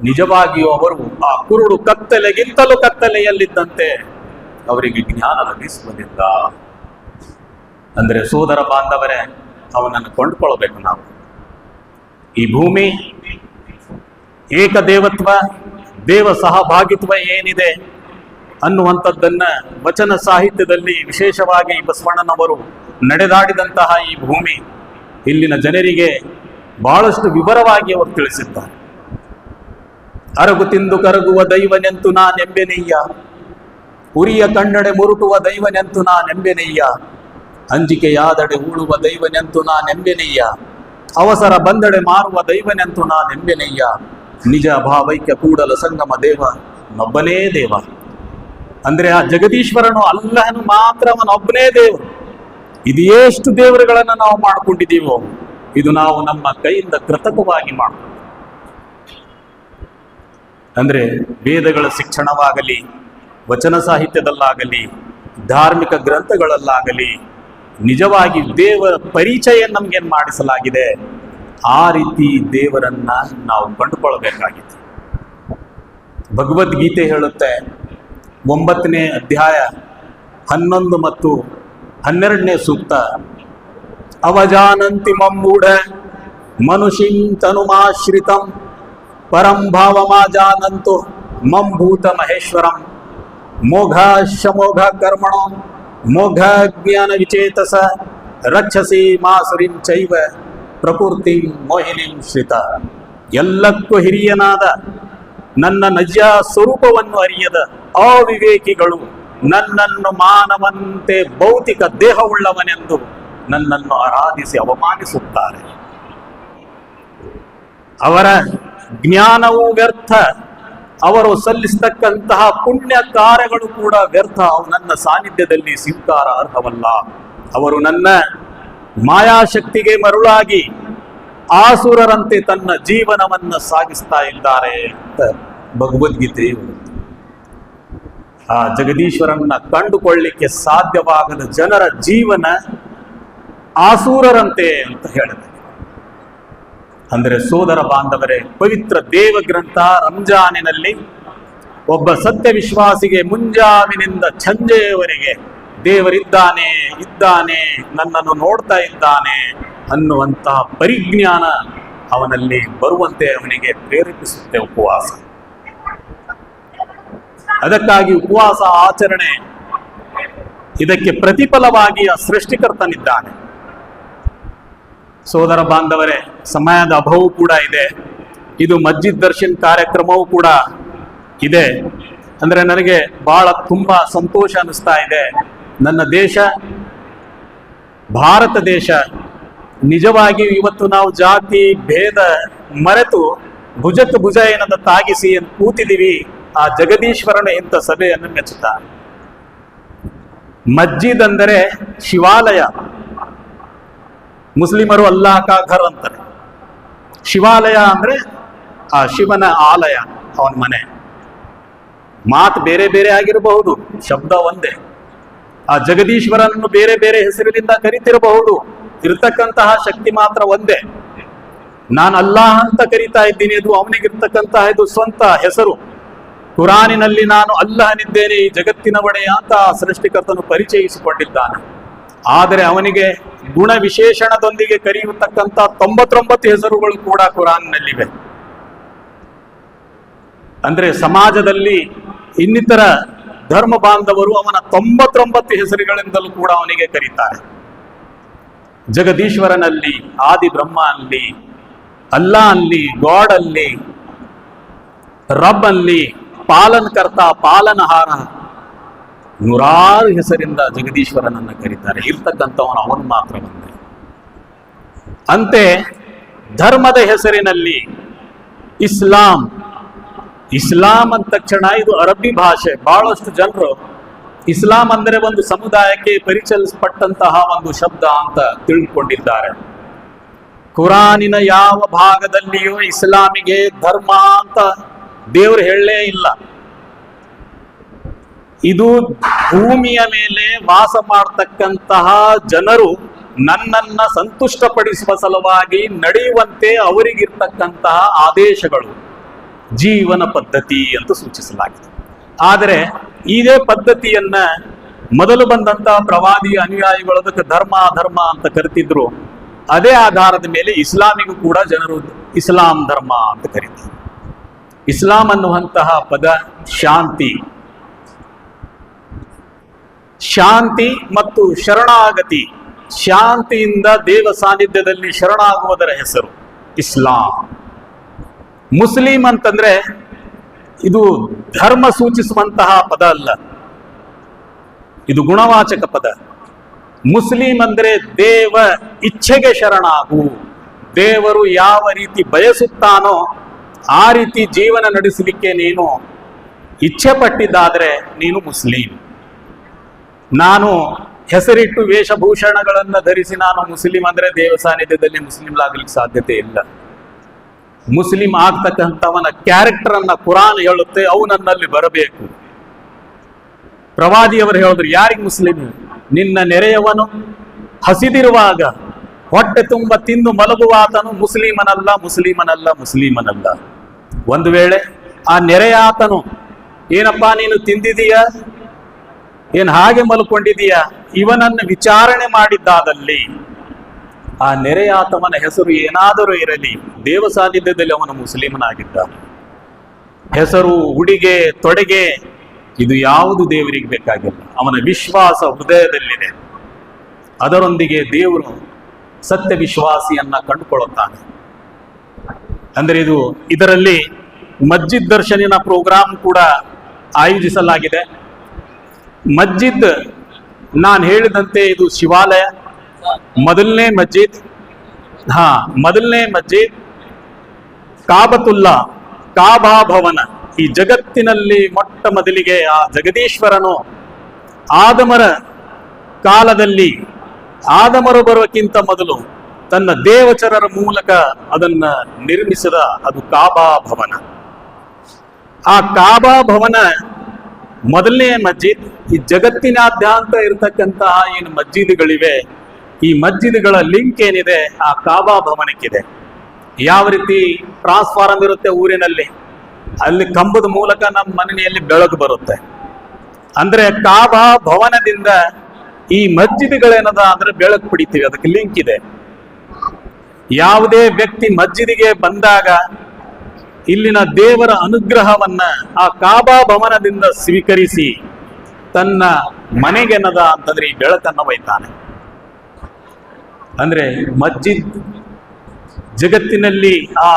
ನಿಜವಾಗಿಯೂ ಅವರು ಆ ಕುರುಡು ಕತ್ತಲೆಗಿಂತಲೂ ಕತ್ತಲೆಯಲ್ಲಿದ್ದಂತೆ ಅವರಿಗೆ ಜ್ಞಾನ ಲಭಿಸುವುದಿಲ್ಲ. ಅಂದ್ರೆ ಸೋದರ ಬಾಂಧವರೇ, ಅವನನ್ನು ಕೊಂಡ್ಕೊಳ್ಬೇಕು ನಾವು. ಈ ಭೂಮಿ ಏಕದೇವತ್ವ, ದೇವ ಸಹಭಾಗಿತ್ವ ಏನಿದೆ ಅನ್ನುವಂಥದ್ದನ್ನ ವಚನ ಸಾಹಿತ್ಯದಲ್ಲಿ ವಿಶೇಷವಾಗಿ ಬಸವಣ್ಣನವರು ನಡೆದಾಡಿದಂತಹ ಈ ಭೂಮಿ ಇಲ್ಲಿನ ಜನರಿಗೆ ಬಹಳಷ್ಟು ವಿವರವಾಗಿ ಅವರು ತಿಳಿಸಿದ್ದಾರೆ. ಅರಗು ತಿಂದು ಕರಗುವ ದೈವನೆಂತು ನಾನೆಂಬೆನಯ್ಯ, ಉರಿಯ ಕಣ್ಣಡೆ ಮುರುಟುವ ದೈವನೆಂತು ನಾನೆಂಬೆನಯ್ಯ, ಅಂಜಿಕೆಯಾದಡೆ ಉಳುವ ದೈವನೆಂತು ನಾನೆಂಬೆನಯ್ಯ, ಅವಸರ ಬಂದಡೆ ಮಾರುವ ದೈವನೆಂತು ನಾನೆಂಬೆನಯ್ಯ, ನಿಜ ಭಾವೈಕ್ಯ ಕೂಡಲ ಸಂಗಮ ದೇವ ನೊಬ್ಬನೇ ದೇವ. ಅಂದ್ರೆ ಆ ಜಗದೀಶ್ವರನು ಅಲ್ಲಹನು ಮಾತ್ರ ಅವನೊಬ್ಬನೇ ದೇವರು. ಇದು ಎಷ್ಟು ದೇವರುಗಳನ್ನ ನಾವು ಮಾಡ್ಕೊಂಡಿದ್ದೀವೋ ಇದು ನಾವು ನಮ್ಮ ಕೈಯಿಂದ ಕೃತಕವಾಗಿ ಮಾಡ್ತೀವಿ. ಅಂದ್ರೆ ವೇದಗಳ ಶಿಕ್ಷಣವಾಗಲಿ, ವಚನ ಸಾಹಿತ್ಯದಲ್ಲಾಗಲಿ, ಧಾರ್ಮಿಕ ಗ್ರಂಥಗಳಲ್ಲಾಗಲಿ ನಿಜವಾಗಿ ದೇವರ ಪರಿಚಯ ನಮ್ಗೇನ್ ಮಾಡಿಸಲಾಗಿದೆ, ಆ ರೀತಿ ದೇವರನ್ನ ನಾವು ಕಂಡುಕೊಳ್ಬೇಕಾಗಿದೆ. ಭಗವದ್ಗೀತೆ ಹೇಳುತ್ತೆ 9ನೇ ಅಧ್ಯಾಯ 11 ಮತ್ತು 12ನೇ ಸೂಕ್ತ, ಅವಜಾನಂತಿ ಮಮ್ಮೂಢ ಮನುಷಿಂ ತನುಮಾಶ್ರಿತಂ ಪರಂ ಭಾವಮಾಜಾನಂತು ಮಂಭೂತ ಮಹೇಶ್ವರಂ ಮೋಘ ಶಮೋಘ ಕರ್ಮಣೋ ಮೋಘ ಜ್ಞಾನ ವಿಚೇತಸ ರಕ್ಷಸಿ ಮಾಸುರಿಂ ಚೈವ ಪ್ರಕೃತಿ ಮೋಹಿನಿಂ ಶ್ರಿತ. ಎಲ್ಲಕ್ಕೂ ಹಿರಿಯನಾದ ನನ್ನ ನಜ ಸ್ವರೂಪವನ್ನು ಅರಿಯದ ಅವಿವೇಕಿಗಳು ನನ್ನನ್ನು ಮಾನವಂತೆ ಭೌತಿಕ ದೇಹವುಳ್ಳವನೆಂದು ನನ್ನನ್ನು ಆರಾಧಿಸಿ ಅವಮಾನಿಸುತ್ತಾರೆ. ಅವರ ಜ್ಞಾನವು ವ್ಯರ್ಥ, ಅವರು ಸಲ್ಲಿಸತಕ್ಕಂತಹ ಪುಣ್ಯ ಕಾರ್ಯಗಳು ಕೂಡ ವ್ಯರ್ಥ. ಅವು ನನ್ನ ಸಾನ್ನಿಧ್ಯದಲ್ಲಿ ಸ್ವೀಕಾರ ಅರ್ಹವಲ್ಲ. ಅವರು ನನ್ನ ಮಾಯಾಶಕ್ತಿಗೆ ಮರುಳಾಗಿ ಆಸುರರಂತೆ ತನ್ನ ಜೀವನವನ್ನ ಸಾಗಿಸ್ತಾ ಇದ್ದಾರೆ ಅಂತ ಭಗವದ್ಗೀತೆ. ಆ ಜಗದೀಶ್ವರನ್ನ ಕಂಡುಕೊಳ್ಳಿಕ್ಕೆ ಸಾಧ್ಯವಾಗದ ಜನರ ಜೀವನ ಆಸೂರರಂತೆ ಅಂತ ಹೇಳಿದೆ. ಅಂದ್ರೆ ಸೋದರ ಬಾಂಧವರೇ, ಪವಿತ್ರ ದೇವ ಗ್ರಂಥ ರಂಜಾನಿನಲ್ಲಿ ಒಬ್ಬ ಸತ್ಯ ವಿಶ್ವಾಸಿಗೆ ಮುಂಜಾವಿನಿಂದ ಸಂಜೆಯವರೆಗೆ ದೇವರಿದ್ದಾನೆ, ಇದ್ದಾನೆ, ನನ್ನನ್ನು ನೋಡ್ತಾ ಇದ್ದಾನೆ ಅನ್ನುವಂತಹ ಪರಿಜ್ಞಾನ ಅವನಲ್ಲಿ ಬರುವಂತೆ ಅವನಿಗೆ ಪ್ರೇರೇಪಿಸುತ್ತೆ ಉಪವಾಸ. ಅದಕ್ಕಾಗಿ ಉಪವಾಸ ಆಚರಣೆ, ಇದಕ್ಕೆ ಪ್ರತಿಫಲವಾಗಿ ಆ ಸೃಷ್ಟಿಕರ್ತನಿದ್ದಾನೆ. ಸೋದರ ಬಾಂಧವರೇ, ಸಮಯದ ಅಭಾವವೂ ಕೂಡ ಇದೆ. ಇದು ಮಸ್ಜಿದ್ ದರ್ಶನ್ ಕಾರ್ಯಕ್ರಮವೂ ಕೂಡ ಇದೆ. ಅಂದ್ರೆ ನನಗೆ ಬಹಳ ತುಂಬಾ ಸಂತೋಷ ಅನಿಸ್ತಾ ಇದೆ. ನನ್ನ ದೇಶ ಭಾರತ ದೇಶ ನಿಜವಾಗಿ ಇವತ್ತು ನಾವು ಜಾತಿ ಭೇದ ಮರೆತು ಭುಜಕ್ಕೆ ಭುಜ ಏನದ ತಾಗಿಸಿ ಕೂತಿದ್ದೀವಿ. ಆ ಜಗದೀಶ್ವರನ ಇಂಥ ಸಭೆಯನ್ನು ಮೆಚ್ಚುತ್ತಾ. ಮಸ್ಜಿದ್ ಅಂದರೆ ಶಿವಾಲಯ, ಮುಸ್ಲಿಮರು ಅಲ್ಲಾಹ್ ಕಾ ಘರ್ ಅಂತಾರೆ. ಶಿವಾಲಯ ಅಂದ್ರೆ ಆ ಶಿವನ ಆಲಯ, ಅವನ ಮನೆ. ಮಾತು ಬೇರೆ ಬೇರೆ ಆಗಿರಬಹುದು, ಶಬ್ದ ಒಂದೇ. ಆ ಜಗದೀಶ್ವರನನ್ನು ಬೇರೆ ಬೇರೆ ಹೆಸರಿನಿಂದ ಕರಿತಿರಬಹುದು, ಇರ್ತಕ್ಕಂತಹ ಶಕ್ತಿ ಮಾತ್ರ ಒಂದೇ. ನಾನು ಅಲ್ಲಾಹ್ ಅಂತ ಕರಿತಾ ಇದ್ದೀನಿ, ಇದು ಅವನಿಗಿರ್ತಕ್ಕಂತಹ ಇದು ಸ್ವಂತ ಹೆಸರು. ಕುರಾನಿನಲ್ಲಿ ನಾನು ಅಲ್ಲಾಹನಿದ್ದೇನೆ, ಈ ಜಗತ್ತಿನ ಒಡೆಯ ಅಂತ ಸೃಷ್ಟಿಕರ್ತನು ಪರಿಚಯಿಸಿಕೊಂಡಿದ್ದಾನೆ. ಆದರೆ ಅವನಿಗೆ ಗುಣ ವಿಶೇಷಣದೊಂದಿಗೆ ಕರೆಯತಕ್ಕಂಥ 99 ಹೆಸರುಗಳು ಕೂಡ ಕುರಾನ್ನಲ್ಲಿವೆ. ಅಂದ್ರೆ ಸಮಾಜದಲ್ಲಿ ಇನ್ನಿತರ ಧರ್ಮ ಬಾಂಧವರು ಅವನ 99 ಹೆಸರುಗಳಿಂದಲೂ ಕೂಡ ಅವನಿಗೆ ಕರೀತಾರೆ. ಜಗದೀಶ್ವರನಲ್ಲಿ, ಆದಿ ಬ್ರಹ್ಮ ಅಲ್ಲಿ, ಅಲ್ಲಾ ಅಲ್ಲಿ, ಗಾಡ್ ಅಲ್ಲಿ, ರಬ್ ಅಲ್ಲಿ, ಪಾಲನಕರ್ತ, ಪಾಲನಹಾರ, ನೂರಾರು ಹೆಸರಿಂದ ಜಗದೀಶ್ವರನನ್ನ ಕರೀತಾರೆ. ಇರ್ತಕ್ಕಂಥವನು ಅವನು ಮಾತ್ರ ಒಂದೇ. ಅಂತೆ ಧರ್ಮದ ಹೆಸರಿನಲ್ಲಿ ಇಸ್ಲಾಂ, ಇಸ್ಲಾಂ ಅಂದ ತಕ್ಷಣ ಇದು ಅರಬ್ಬಿ ಭಾಷೆ. ಬಹಳಷ್ಟು ಜನರು ಇಸ್ಲಾಂ ಅಂದರೆ ಒಂದು ಸಮುದಾಯಕ್ಕೆ ಪರಿಚಯಿಸಲ್ಪಟ್ಟಂತಹ ಒಂದು ಶಬ್ದ ಅಂತ ತಿಳಿದುಕೊಂಡಿದ್ದಾರೆ. ಕುರಾನಿನ ಯಾವ ಭಾಗದಲ್ಲಿಯೂ ಇಸ್ಲಾಮಿಗೆ ಧರ್ಮ ಅಂತ ದೇವರು ಹೇಳಲೇ ಇಲ್ಲ. ಇದು ಭೂಮಿಯ ಮೇಲೆ ವಾಸ ಮಾಡತಕ್ಕಂತಹ ಜನರು ನನ್ನನ್ನ ಸಂತುಷ್ಟಪಡಿಸುವ ಸಲುವಾಗಿ ನಡೆಯುವಂತೆ ಅವರಿಗಿರ್ತಕ್ಕಂತಹ ಆದೇಶಗಳು. ಜೀವನ ಪದ್ಧತಿ ಅಂತ ಸೂಚಿಸಲಾಗಿದೆ. ಆದರೆ ಇದೇ ಪದ್ಧತಿಯನ್ನ ಮೊದಲು ಬಂದಂತಹ ಪ್ರವಾದಿಯ ಅನುಯಾಯಿಗಳು ಅದಕ್ಕೆ ಧರ್ಮ ಧರ್ಮ ಅಂತ ಕರಿತಿದ್ರು. ಅದೇ ಆಧಾರದ ಮೇಲೆ ಇಸ್ಲಾಮಿಗೂ ಕೂಡ ಜನರು ಇಸ್ಲಾಂ ಧರ್ಮ ಅಂತ ಕರೀತಾರೆ. ಇಸ್ಲಾಂ ಅನ್ನುವಂತಹ ಪದ ಶಾಂತಿ, ಶಾಂತಿ ಮತ್ತು ಶರಣಾಗತಿ, ಶಾಂತಿಯಿಂದ ದೇವ ಸಾನ್ನಿಧ್ಯದಲ್ಲಿ ಶರಣಾಗುವುದರ ಹೆಸರು ಇಸ್ಲಾಂ. ಮುಸ್ಲಿಂ ಅಂತಂದ್ರೆ ಇದು ಧರ್ಮ ಸೂಚಿಸುವಂತಹ ಪದ ಅಲ್ಲ, ಇದು ಗುಣವಾಚಕ ಪದ. ಮುಸ್ಲಿಂ ಅಂದ್ರೆ ದೇವ ಇಚ್ಛೆಗೆ ಶರಣಾಗು, ದೇವರು ಯಾವ ರೀತಿ ಬಯಸುತ್ತಾನೋ ಆ ರೀತಿ ಜೀವನ ನಡೆಸಲಿಕ್ಕೆ ನೀನು ಇಚ್ಛೆ ಪಟ್ಟಿದ್ದಾದ್ರೆ ನೀನು ಮುಸ್ಲಿಂ. ನಾನು ಹೆಸರಿಟ್ಟು ವೇಷಭೂಷಣಗಳನ್ನು ಧರಿಸಿ ನಾನು ಮುಸ್ಲಿಂ ಅಂದ್ರೆ ದೇವ ಸಾನ್ನಿಧ್ಯದಲ್ಲಿ ಮುಸ್ಲಿಂಲಾಗಲಿಕ್ಕೆ ಸಾಧ್ಯತೆ ಇಲ್ಲ. ಮುಸ್ಲಿಂ ಆಗ್ತಕ್ಕಂಥವನ ಕ್ಯಾರೆಕ್ಟರ್ ಅನ್ನ ಕುರಾನ್ ಹೇಳುತ್ತೆ, ಅವು ನನ್ನಲ್ಲಿ ಬರಬೇಕು. ಪ್ರವಾದಿಯವರು ಹೇಳಿದ್ರು, ಯಾರಿಗೆ ಮುಸ್ಲಿಂ? ನಿನ್ನ ನೆರೆಯವನು ಹಸಿದಿರುವಾಗ ಹೊಟ್ಟೆ ತುಂಬ ತಿಂದು ಮಲಗುವಾತನು ಮುಸ್ಲಿಮನಲ್ಲ, ಮುಸ್ಲಿಮನಲ್ಲ, ಮುಸ್ಲಿಮನಲ್ಲ. ಒಂದು ವೇಳೆ ಆ ನೆರೆಯಾತನು ಏನಪ್ಪಾ ನೀನು ತಿಂದಿದೀಯಾ, ಏನ್ ಹಾಗೆ ಮಲ್ಕೊಂಡಿದೀಯಾ, ಇವನನ್ನು ವಿಚಾರಣೆ ಮಾಡಿದ್ದಾದಲ್ಲಿ ಆ ನೆರೆಯಾತವನ ಹೆಸರು ಏನಾದರೂ ಇರಲಿ, ದೇವ ಸಾನ್ನಿಧ್ಯದಲ್ಲಿ ಅವನು ಮುಸ್ಲಿಮನಾಗಿದ್ದಾನೆ. ಹೆಸರು, ಉಡಿಗೆ, ತೊಡೆಗೆ ಇದು ಯಾವುದು ದೇವರಿಗೆ ಬೇಕಾಗಿಲ್ಲ. ಅವನ ವಿಶ್ವಾಸ ಹೃದಯದಲ್ಲಿದೆ, ಅದರೊಂದಿಗೆ ದೇವರು ಸತ್ಯ ವಿಶ್ವಾಸಿಯನ್ನ ಕಂಡುಕೊಳ್ಳುತ್ತಾನೆ. ಅಂದ್ರೆ ಇದರಲ್ಲಿ ಮಸ್ಜಿದ್ ದರ್ಶನಿನ ಪ್ರೋಗ್ರಾಂ ಕೂಡ ಆಯೋಜಿಸಲಾಗಿದೆ. ಮಸ್ಜಿದ್ ನಾನು ಹೇಳಿದಂತೆ ಇದು ಶಿವಾಲಯ, ಮೊದಲನೇ ಮಸ್ಜಿದ್. ಮೊದಲನೇ ಮಸ್ಜಿದ್ ಕಾಬತುಲ್ಲಾ, ಕಾಬಾ ಭವನ. ಈ ಜಗತ್ತಿನಲ್ಲಿ ಮೊಟ್ಟ ಮೊದಲಿಗೆ ಆ ಜಗದೀಶ್ವರನು ಆದಮರ ಕಾಲದಲ್ಲಿ, ಆದಮರು ಬರೋಕ್ಕಿಂತ ಮೊದಲು ತನ್ನ ದೇವಚರರ ಮೂಲಕ ಅದನ್ನ ನಿರ್ಮಿಸಿದ ಅದು ಕಾಬಾ ಭವನ. ಆ ಕಾಬಾ ಭವನ ಮೊದಲನೇ ಮಸ್ಜಿದ್. ಈ ಜಗತ್ತಿನಾದ್ಯಂತ ಇರತಕ್ಕಂತಹ ಏನು ಮಸ್ಜಿದ್ಗಳಿವೆ, ಈ ಮಸ್ಜಿದ್ಗಳ ಲಿಂಕ್ ಏನಿದೆ ಆ ಕಾಬಾ ಭವನಕ್ಕಿದೆ. ಯಾವ ರೀತಿ ಟ್ರಾನ್ಸ್ಫಾರ್ಮ್ ಇರುತ್ತೆ ಊರಿನಲ್ಲಿ, ಅಲ್ಲಿ ಕಂಬದ ಮೂಲಕ ನಮ್ಮ ಮನೆಯಲ್ಲಿ ಬೆಳಕು ಬರುತ್ತೆ. ಅಂದ್ರೆ ಕಾಬಾ ಭವನದಿಂದ ಈ ಮಸ್ಜಿದ್ಗಳೇನದ ಅಂದ್ರೆ ಬೆಳಕು ಪಡಿತೀವಿ, ಅದಕ್ಕೆ ಲಿಂಕ್ ಇದೆ. ಯಾವುದೇ ವ್ಯಕ್ತಿ ಮಸ್ಜಿದಿಗೆ ಬಂದಾಗ ಇಲ್ಲಿನ ದೇವರ ಅನುಗ್ರಹವನ್ನ ಆ ಕಾಬಾ ಭವನದಿಂದ ಸ್ವೀಕರಿಸಿ ತನ್ನ ಮನೆಗೆನದ ಅಂತಂದ್ರೆ ಈ ಬೆಳಕನ್ನು ಒಯ್ತಾನೆ. ಅಂದ್ರೆ ಮಸ್ಜಿದ್ ಜಗತ್ತಿನಲ್ಲಿ ಆ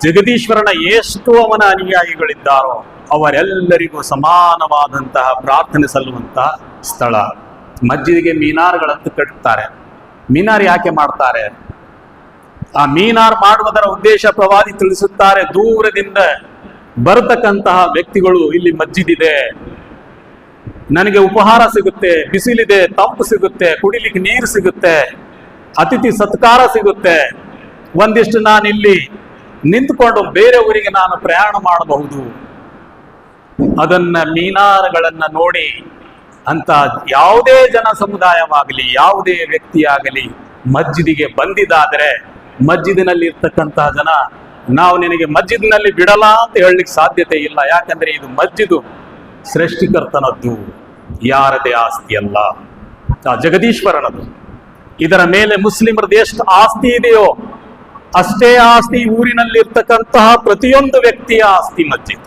ಜಗದೀಶ್ವರನ ಎಷ್ಟು ಅವನ ಅನುಯಾಯಿಗಳಿದ್ದಾರೋ ಅವರೆಲ್ಲರಿಗೂ ಸಮಾನವಾದಂತಹ ಪ್ರಾರ್ಥನೆ ಸಲ್ಲುವಂತಹ ಸ್ಥಳ. ಮಸ್ಜಿದಿಗೆ ಮೀನಾರ್ಗಳಂತ ಕಟ್ಟುತ್ತಾರೆ. ಮೀನಾರ್ ಯಾಕೆ ಮಾಡ್ತಾರೆ? ಆ ಮೀನಾರ್ ಮಾಡುವುದರ ಉದ್ದೇಶ ಪ್ರವಾದಿ ತಿಳಿಸುತ್ತಾರೆ, ದೂರದಿಂದ ಬರತಕ್ಕಂತಹ ವ್ಯಕ್ತಿಗಳು ಇಲ್ಲಿ ಮಸ್ಜಿದ್ ಇದೆ, ನನಗೆ ಉಪಹಾರ ಸಿಗುತ್ತೆ, ಬಿಸಿಲಿದೆ, ತಂಪು ಸಿಗುತ್ತೆ, ಕುಡಿಲಿಕ್ಕೆ ನೀರು ಸಿಗುತ್ತೆ, ಅತಿಥಿ ಸತ್ಕಾರ ಸಿಗುತ್ತೆ, ಒಂದಿಷ್ಟು ನಾನು ಇಲ್ಲಿ ನಿಂತುಕೊಂಡು ಬೇರೆ ಊರಿಗೆ ನಾನು ಪ್ರಯಾಣ ಮಾಡಬಹುದು. ಅದನ್ನ ಮೀನಾರಗಳನ್ನ ನೋಡಿ ಅಂತ ಯಾವುದೇ ಜನ ಸಮುದಾಯವಾಗಲಿ ಯಾವುದೇ ವ್ಯಕ್ತಿಯಾಗಲಿ ಮಸ್ಜಿದಿಗೆ ಬಂದಿದ್ದಾದರೆ ಮಸ್ಜಿದಿನಲ್ಲಿ ಇರ್ತಕ್ಕಂತಹ ಜನ ನಾವು ನಿನಗೆ ಮಸ್ಜಿದ್ನಲ್ಲಿ ಬಿಡಲ್ಲ ಅಂತ ಹೇಳಲಿಕ್ಕೆ ಸಾಧ್ಯತೆ ಇಲ್ಲ. ಯಾಕಂದ್ರೆ ಇದು ಮಸ್ಜಿದು ಸೃಷ್ಟಿಕರ್ತನದ್ದು, ಯಾರದೇ ಆಸ್ತಿ ಅಲ್ಲ, ಆ ಜಗದೀಶ್ವರನದು. ಇದರ ಮೇಲೆ ಮುಸ್ಲಿಮರದ್ದು ಎಷ್ಟು ಆಸ್ತಿ ಇದೆಯೋ ಅಷ್ಟೇ ಆಸ್ತಿ ಊರಿನಲ್ಲಿ ಇರ್ತಕ್ಕಂತಹ ಪ್ರತಿಯೊಂದು ವ್ಯಕ್ತಿಯ ಆಸ್ತಿ ಮಸ್ಜಿದ್.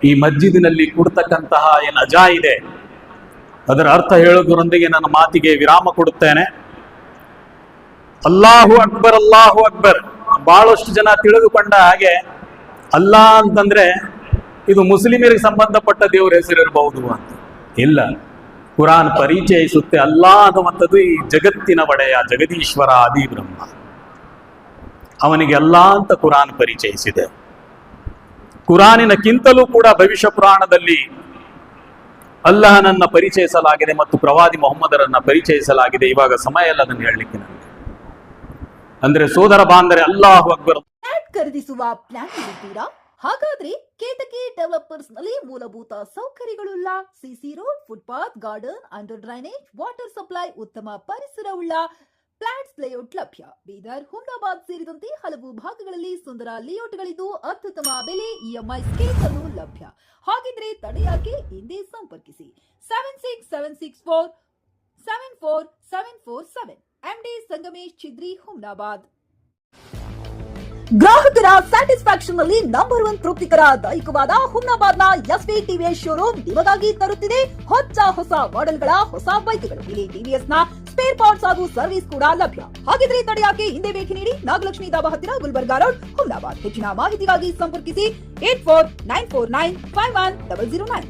ಈ ಮಸ್ಜಿದಿನಲ್ಲಿ ಕೊಡ್ತಕ್ಕಂತಹ ಏನು ಅಜಾ ಇದೆ ಅದರ ಅರ್ಥ ಹೇಳೋದರೊಂದಿಗೆ ನನ್ನ ಮಾತಿಗೆ ವಿರಾಮ ಕೊಡುತ್ತೇನೆ. ಅಲ್ಲಾಹು ಅಕ್ಬರ್, ಅಲ್ಲಾಹು ಅಕ್ಬರ್. ಬಹಳಷ್ಟು ಜನ ತಿಳಿದುಕೊಂಡ ಹಾಗೆ ಅಲ್ಲಾ ಅಂತಂದ್ರೆ ಇದು ಮುಸ್ಲಿಮರಿಗೆ ಸಂಬಂಧಪಟ್ಟ ದೇವರ ಹೆಸರಿರಬಹುದು ಅಂತ. ಇಲ್ಲ, ಕುರಾನ್ ಪರಿಚಯಿಸುತ್ತೆ ಅಲ್ಲಾ ಅನ್ನುವಂಥದ್ದು ಈ ಜಗತ್ತಿನ ಒಡೆಯ ಜಗದೀಶ್ವರ ಆದಿ ಬ್ರಹ್ಮ, ಅವನಿಗೆ ಅಲ್ಲಾ ಅಂತ ಕುರಾನ್ ಪರಿಚಯಿಸಿದೆ. ಕುರಾನಿನಕ್ಕಿಂತಲೂ ಕೂಡ ಭವಿಷ್ಯ ಪುರಾಣದಲ್ಲಿ ಅಲ್ಲಹನನ್ನ ಪರಿಚಯಿಸಲಾಗಿದೆ ಮತ್ತು ಪ್ರವಾದಿ ಮೊಹಮ್ಮದರನ್ನ ಪರಿಚಯಿಸಲಾಗಿದೆ. ಇವಾಗ ಸಮಯ ಇಲ್ಲ ಅದನ್ನು ಹೇಳಲಿಕ್ಕೆ ನನಗೆ. ಅಂದ್ರೆ ಸೋದರ ಬಾಂಧವರೇ, ಅಲ್ಲಾಹು ಅಕ್ಬರ್. ಖರೀದಿಸುವ ಪ್ಲಾನ್ ಇದ್ದೀರಾ? ಹಾಗಾದ್ರೆ ಕೇತಕಿ ಡೆವಲಪರ್ಸ್ ನಲ್ಲಿ ಮೂಲಭೂತ ಸೌಕರ್ಯಗಳುಳ್ಳ CC road, footpath, garden, under drainage, water supply, ಉತ್ತಮ ಪರಿಸರವುಳ್ಳ ಫ್ಲಾಟ್ಸ್ ಲೇಔಟ್ ಲಭ್ಯ. ಬೀದರ್, ಹುಮ್ನಾಬಾದ್ ಸೇರಿದಂತೆ ಹಲವು ಭಾಗಗಳಲ್ಲಿ ಸುಂದರ ಲೇಔಟ್ಗಳಿದ್ದು ಅತ್ಯುತ್ತಮ ಬೆಲೆ, ಇಎಂಐ ಸ್ಕೀಮ್ಸ್ ಅನ್ನು ಲಭ್ಯ. ಹಾಗಿದ್ರೆ ತಡೆಯಾಕೆ, ಹಿಂದೆ ಸಂಪರ್ಕಿಸಿ 7676474747 ಎಂಡಿ ಸಂಗಮೇಶ್ ಚಿದ್ರಿ, ಹುಮ್ನಾಬಾದ್. ಗ್ರಾಹಕರ ಸ್ಯಾಟಿಸ್ಫ್ಯಾಕ್ಷನ್ ನಲ್ಲಿ ನಂಬರ್ 1 ತೃಪ್ತಿಕರ ದೈಹಿಕವಾದ ಹುಮ್ನಾಬಾದ್ನ ಎಸ್ವಿ ಟಿವಿಎಸ್ ಶೋರೂಮ್ ನಿಮಗಾಗಿ ತರುತ್ತಿದೆ ಹೊಸ ಮಾಡೆಲ್ಗಳ ಹೊಸ ಬೈಕ್ಗಳು. ಇಲ್ಲಿ ಟಿವಿಎಸ್ ನ ಸ್ಪೇರ್ ಪಾರ್ಟ್ಸ್ ಹಾಗೂ ಸರ್ವಿಸ್ ಕೂಡ ಲಭ್ಯ. ಹಾಗಿದ್ರೆ ತಡೆಯಾಕೆ, ಹಿಂದೆ ಭೇಟಿ ನೀಡಿ. ನಾಗಲಕ್ಷ್ಮಿ ದಾಬಾ ಹತ್ತಿರ, ಗುಲ್ಬರ್ಗಾ ರೋಡ್, ಹುಮ್ನಾಬಾದ್. ಹೆಚ್ಚಿನ ಮಾಹಿತಿಗಾಗಿ ಸಂಪರ್ಕಿಸಿ 8494951009.